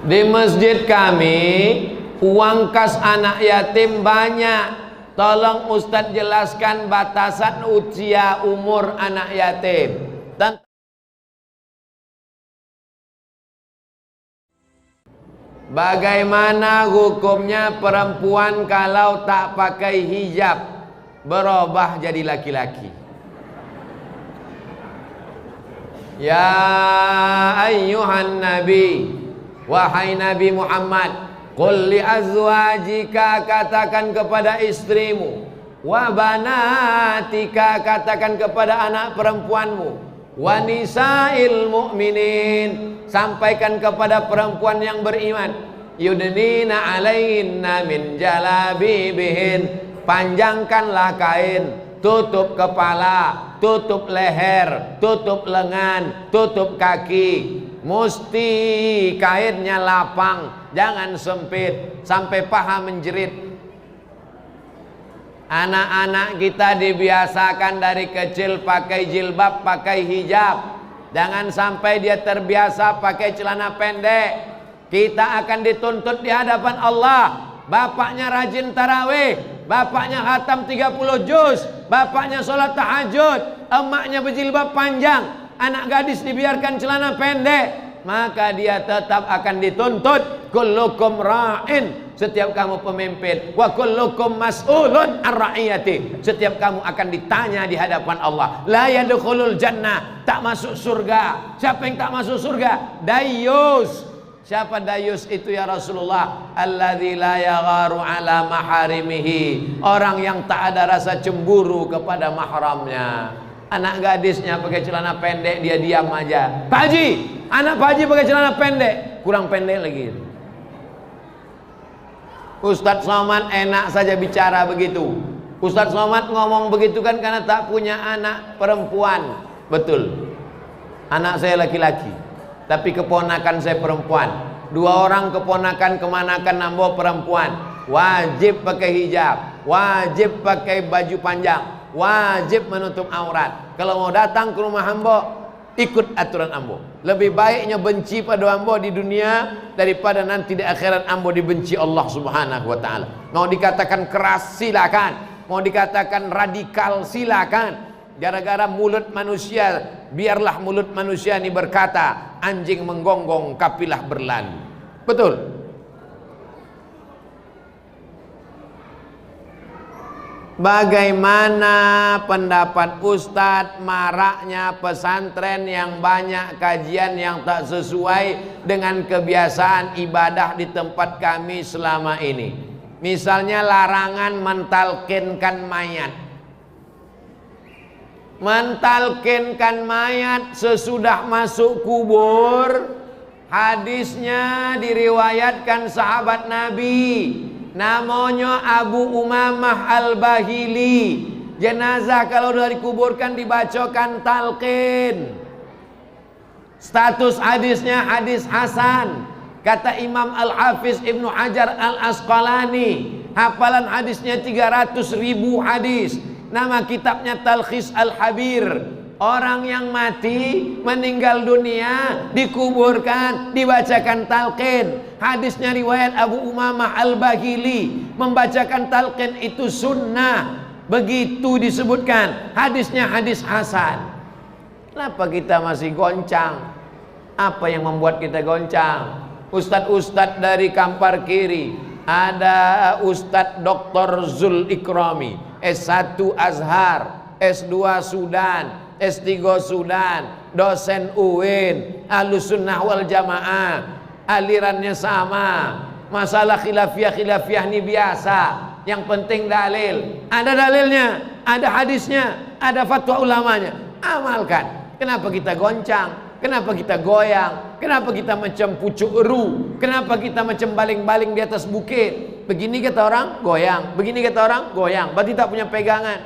Di masjid kami uang kas anak yatim banyak. Tolong Ustadz jelaskan batasan usia umur anak yatim. Dan bagaimana hukumnya perempuan kalau tak pakai hijab berubah jadi laki-laki? Ya ayyuhan nabi, wahai Nabi Muhammad, qul li azwajika, katakan kepada istrimu, wa banatika, katakan kepada anak perempuanmu, wa nisa'il mu'minin, sampaikan kepada perempuan yang beriman, yudnina alaihinna min jalabibihin, panjangkanlah kain, tutup kepala, tutup leher, tutup lengan, tutup kaki. Mesti kainnya lapang, jangan sempit sampai paha menjerit. Anak-anak kita dibiasakan dari kecil pakai jilbab, pakai hijab. Jangan sampai dia terbiasa pakai celana pendek. Kita akan dituntut di hadapan Allah. Bapaknya rajin tarawih, bapaknya khatam 30 juz, bapaknya sholat tahajud, emaknya berjilbab panjang, anak gadis dibiarkan celana pendek, maka dia tetap akan dituntut. Kullukum ra'in, setiap kamu pemimpin, wa kullukum mas'ulun an ra'iyati, setiap kamu akan ditanya di hadapan Allah. La yadkhulul jannah, tak masuk surga. Siapa yang tak masuk surga? Dayus. Siapa dayus itu ya Rasulullah? Alladzi la yagharu ala maharimihi, orang yang tak ada rasa cemburu kepada mahramnya. Anak gadisnya pakai celana pendek, dia diam aja. Pak Haji, anak Pak Haji pakai celana pendek, kurang pendek lagi. Ustadz Somad enak saja bicara begitu. Ustadz Somad ngomong begitu kan karena tak punya anak perempuan. Betul, anak saya laki-laki, tapi keponakan saya perempuan. 2 orang keponakan kemanakan nambo perempuan. Wajib pakai hijab, wajib pakai baju panjang, wajib menutup aurat. Kalau mau datang ke rumah ambo, ikut aturan ambo. Lebih baiknya benci pada ambo di dunia daripada nanti di akhirat ambo dibenci Allah Subhanahu wa ta'ala. Mau dikatakan keras silakan, mau dikatakan radikal silakan. Gara-gara mulut manusia, biarlah mulut manusia ini berkata, anjing menggonggong kapilah berlalu. Betul. Bagaimana pendapat Ustadz maraknya pesantren yang banyak kajian yang tak sesuai dengan kebiasaan ibadah di tempat kami selama ini? Misalnya larangan mentalkinkan mayat. Mentalkinkan mayat sesudah masuk kubur, hadisnya diriwayatkan sahabat Nabi, namanya Abu Umamah Al-Bahili. Jenazah kalau sudah dikuburkan dibacakan talqin. Status hadisnya hadis hasan. Kata Imam Al-Hafiz Ibnu Hajar Al-Asqalani, hafalan hadisnya 300.000 hadis. Nama kitabnya Talkhis Al-Habir. Orang yang mati, meninggal dunia, dikuburkan, dibacakan talqin. Hadisnya riwayat Abu Umamah Al-Bahili. Membacakan talqin itu sunnah. Begitu disebutkan. Hadisnya hadis hasan. Kenapa kita masih goncang? Apa yang membuat kita goncang? Ustadz-ustadz dari Kampar Kiri. Ada Ustadz Dr. Zul Ikrami, S1 Azhar, S2 Sudan, S3 Sudan, dosen UIN, Ahlussunnah wal Jamaah, alirannya sama. Masalah khilafiyah ini biasa. Yang penting dalil. Ada dalilnya, ada hadisnya, ada fatwa ulamanya. Amalkan. Kenapa kita goncang? Kenapa kita goyang? Kenapa kita macam pucuk eru? Kenapa kita macam baling-baling di atas bukit? Begini kata orang, goyang. Begini kata orang, goyang. Berarti tak punya pegangan.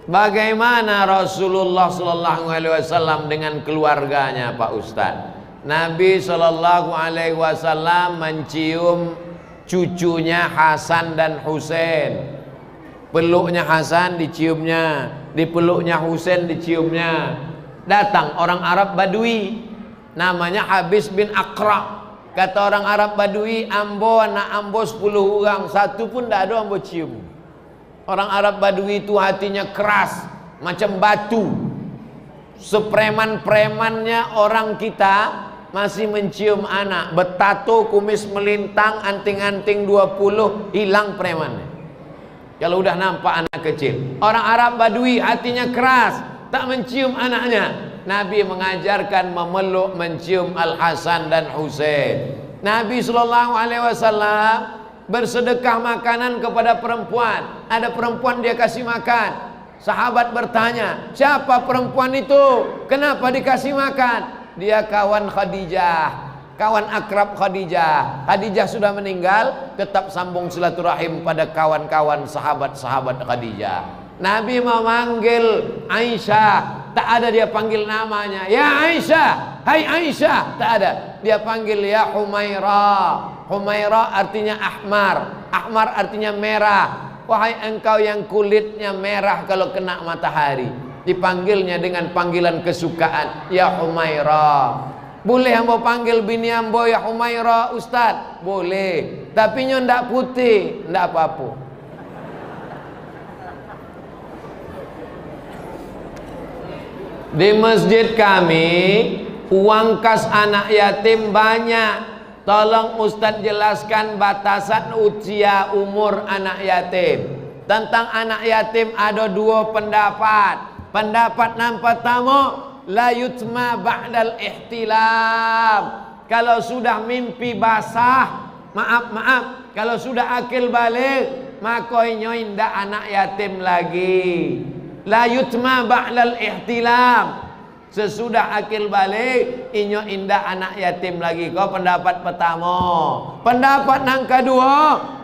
Bagaimana Rasulullah SAW dengan keluarganya, Pak Ustadz? Nabi SAW mencium cucunya Hasan dan Husain. Peluknya Hasan diciumnya, di peluknya Husain diciumnya. Datang orang Arab Badui, namanya Habis bin Aqra. Kata orang Arab Badui, ambo anak ambo 10 orang, satu pun tidak ada ambo cium. Orang Arab Badui itu hatinya keras macam batu. Sepreman-premannya orang kita masih mencium anak, betato, kumis melintang, anting-anting 20, hilang premannya kalau udah nampak anak kecil. Orang Arab Badui hatinya keras, tak mencium anaknya. Nabi mengajarkan memeluk, mencium Al-Hasan dan Husain. Nabi SAW bersedekah makanan kepada perempuan. Ada perempuan dia kasih makan. Sahabat bertanya, siapa perempuan itu? Kenapa dikasih makan? Dia kawan Khadijah, kawan akrab Khadijah. Khadijah sudah meninggal, tetap sambung silaturahim pada kawan-kawan sahabat-sahabat Khadijah. Nabi memanggil Aisyah, tak ada dia panggil namanya. Ya Aisyah, hai Aisyah, tak ada. Dia panggil ya Humaira. Humaira artinya ahmar. Ahmar artinya merah. Wahai engkau yang kulitnya merah kalau kena matahari. Dipanggilnya dengan panggilan kesukaan, ya Humaira. Boleh ambo panggil bini ambo ya Humaira Ustaz? Boleh. Tapi nyo ndak putih, ndak apa-apa. Di masjid kami uang kas anak yatim banyak. Tolong Ustaz jelaskan batasan usia umur anak yatim. Tentang anak yatim ada dua pendapat. Pendapat yang pertama, la yutma ba'dal ihtilam. Kalau sudah mimpi basah, maaf, kalau sudah akil balik, maka inyo indak anak yatim lagi. La yutma ba'dal ihtilam. Sesudah akil balik, inyo indak anak yatim lagi. Kau pendapat pertama. Pendapat yang kedua,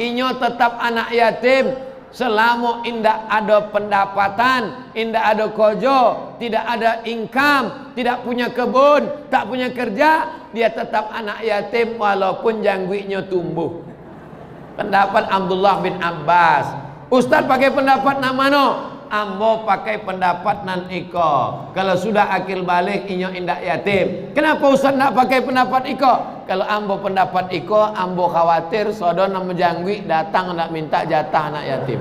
inyo tetap anak yatim selama indak ada pendapatan, indak ada kojo, tidak ada income, tidak punya kebun, tak punya kerja, dia tetap anak yatim walaupun jangguinya tumbuh. Pendapat Abdullah bin Abbas. Ustaz pakai pendapat nak mana? Ambo pakai pendapat nan iko. Kalau sudah akil balik inyo indak yatim. Kenapa Ustaz nak pakai pendapat iko? Kalau ambo pendapat iko, ambo khawatir sodon nama jangwi datang nak minta jatah anak yatim.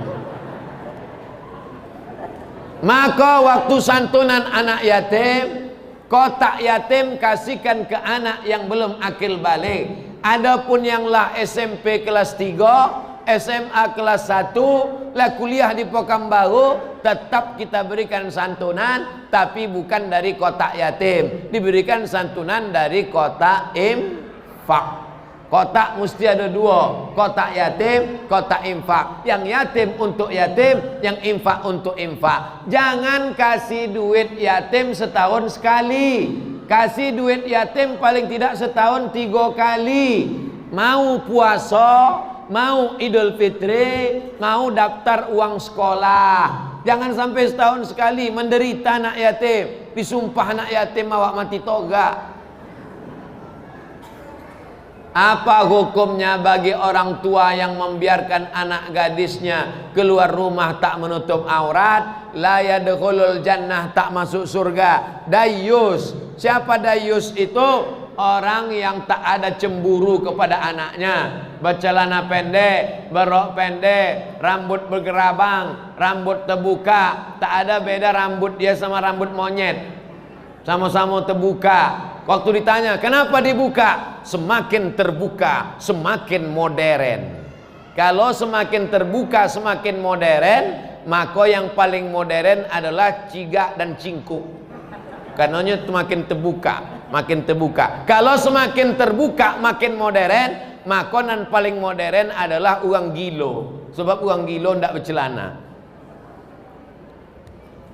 Maka waktu santunan anak yatim, kotak yatim kasihkan ke anak yang belum akil balik. Adapun yang lah SMP kelas 3, SMA kelas 1, lah kuliah di Pekanbaru, tetap kita berikan santunan, tapi bukan dari kotak yatim, diberikan santunan dari kotak infak. Kotak mesti ada dua, kotak yatim, kotak infak. Yang yatim untuk yatim, yang infak untuk infak. Jangan kasih duit yatim setahun sekali. Kasih duit yatim paling tidak setahun 3 kali. Mau puasa, mau Idul Fitri, mau daftar uang sekolah. Jangan sampai setahun sekali menderita anak yatim. Disumpah anak yatim awak mati toga. Apa hukumnya bagi orang tua yang membiarkan anak gadisnya keluar rumah tak menutup aurat? La yadkhulul jannah, tak masuk surga. Dayus. Siapa dayus itu? Orang yang tak ada cemburu kepada anaknya. Bercelana pendek, berrok pendek, rambut bergerabang, rambut terbuka. Tak ada beda rambut dia sama rambut monyet. Sama-sama terbuka. Waktu ditanya, kenapa dibuka? Semakin terbuka, semakin modern. Kalau semakin terbuka, semakin modern, maka yang paling modern adalah cigak dan cingkuk. Karenanya semakin terbuka, makin terbuka. Kalau semakin terbuka, makin modern, maka yang paling modern adalah uang gilo. Sebab uang gilo tidak bercelana.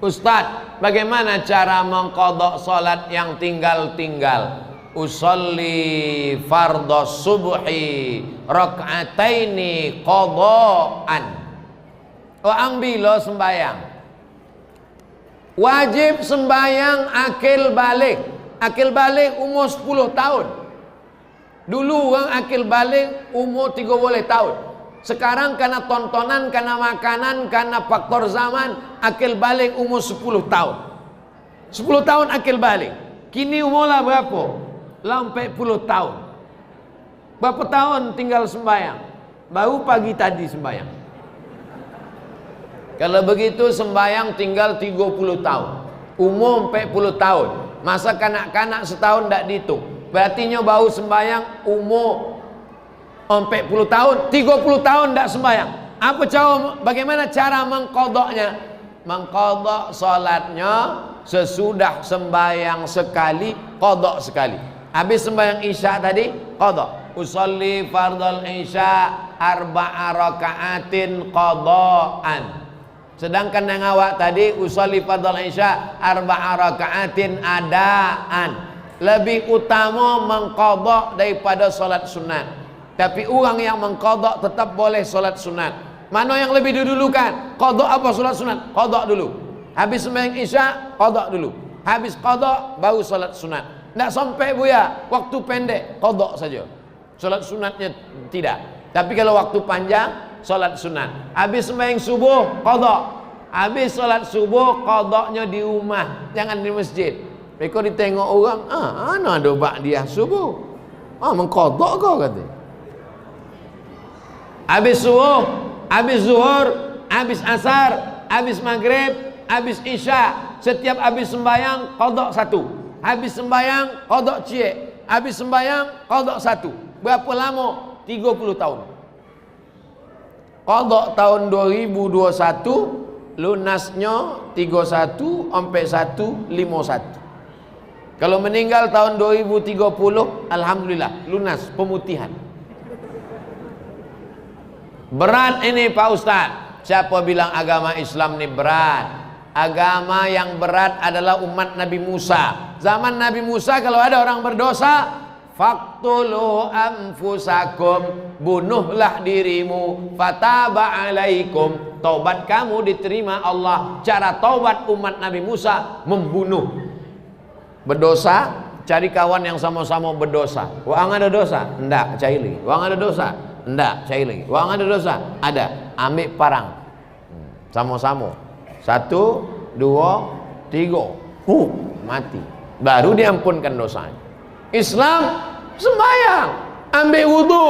Ustaz, bagaimana cara mengqadha salat yang tinggal-tinggal? Usolli fardhu subhi rak'ataini qadhaan. Orang bila sembayang, wajib sembayang akil balik. Akil balik umur 10 tahun. Dulu orang akil balik umur 30 tahun. Sekarang karena tontonan, karena makanan, karena faktor zaman, akil balik umur 10 tahun. 10 tahun akil balik. Kini umurlah berapa? Lampai 10 tahun. Berapa tahun tinggal sembahyang? Baru pagi tadi sembahyang. Kalau begitu sembahyang tinggal 30 tahun. Umur 40 tahun. Masa kanak-kanak setahun tak dihitung. Berarti nyo baru sembahyang umur 40 tahun, 30 tahun tak sembahyang. Apa cara, bagaimana cara mengqadaknya? Mengqadak salatnya sesudah sembahyang sekali, qadak sekali. Habis sembahyang isya tadi, qadak. Usolli fardal isya arba'a raka'atin qadaan. Sedangkan yang awak tadi usolli fardal isya arba'a raka'atin adaan. Lebih utama mengqadak daripada solat sunat. Tapi orang yang mengqadak tetap boleh solat sunat. Mana yang lebih didulukan? Qadak apa solat sunat? Qadak dulu. Habis sembahyang isya, qadak dulu. Habis qadak baru solat sunat. Tak sampai buya, waktu pendek qadak saja. Solat sunatnya tidak. Tapi kalau waktu panjang, solat sunat. Habis sembahyang subuh, qadak. Habis solat subuh, qadaknya di rumah, jangan di masjid. Mereka ditengok orang, ana ada ba'diyah subuh. Mengqadak kau kata. Habis subuh, habis zuhur, habis asar, habis maghrib, habis isya, setiap habis sembahyang qadak satu. Habis sembahyang qadak cik. Habis sembahyang qadak satu. Berapa lama? 30 tahun. Qadak tahun 2021, lunasnya 31 sampai 151. Kalau meninggal tahun 2030, alhamdulillah lunas pemutihan. Berat ini Pak Ustaz. Siapa bilang agama Islam ini berat? Agama yang berat adalah umat Nabi Musa. Zaman Nabi Musa kalau ada orang berdosa, faqtulu anfusakum, bunuhlah dirimu, fataba alaikum, taubat kamu diterima Allah. Cara taubat umat Nabi Musa membunuh. Berdosa, cari kawan yang sama-sama berdosa. Wang ada dosa? Enggak, cari lagi. Wang ada dosa? Enggak, cari lagi. Wang ada dosa? Ada. Ambil parang. Sama-sama. 1, 2, 3. Mati. Baru diampunkan dosanya. Islam sembahyang, ambil wudu,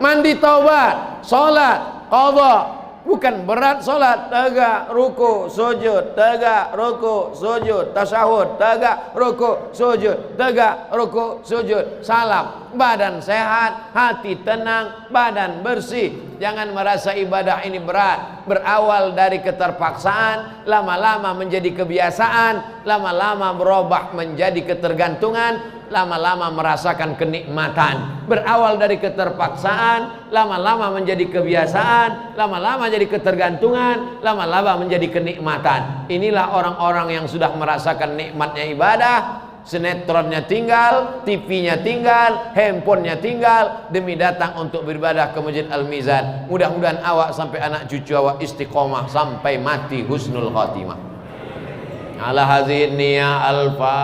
mandi taubat, salat, qada. Bukan berat salat, tegak, ruku, sujud, tegak, ruku, sujud, tasyahud, tegak, ruku, sujud, tegak, ruku, sujud, salam. Badan sehat, hati tenang, badan bersih. Jangan merasa ibadah ini berat. Berawal dari keterpaksaan, lama-lama menjadi kebiasaan, lama-lama berubah menjadi ketergantungan, lama-lama merasakan kenikmatan. Berawal dari keterpaksaan, lama-lama menjadi kebiasaan, lama-lama jadi ketergantungan, lama-lama menjadi kenikmatan. Inilah orang-orang yang sudah merasakan nikmatnya ibadah. Sinetronnya tinggal, TV-nya tinggal, handphonenya tinggal, demi datang untuk beribadah ke Masjid Al-Mizan. Mudah-mudahan awak sampai anak cucu awak istiqomah sampai mati husnul khatimah. Ala hadhihi niyah al-fa